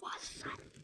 Wasser.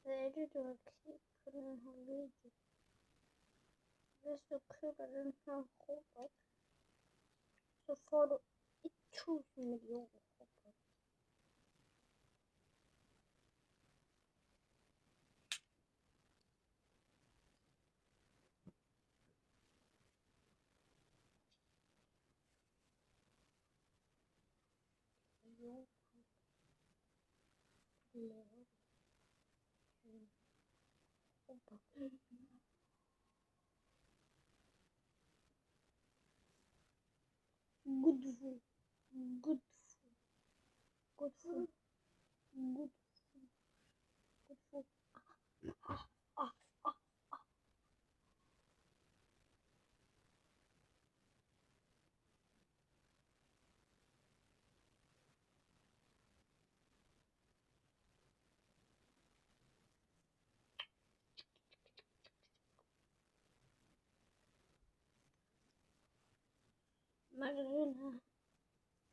Vil du kigge på den her video? Hvis du køber den her robot, så får du 1000 millioner robot. Jo, laver en robot. Good food. Good food. Good food. Good food. Good food.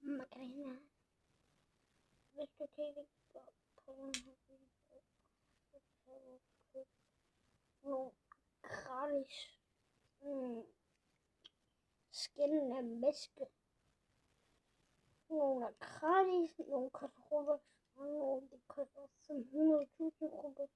Macarena. Hvis du kigger på den her video, så kan du købe nogle gratis skinnende væske. Nogle er gratis, nogle koster robot, og nogle de koster 500.000 robot.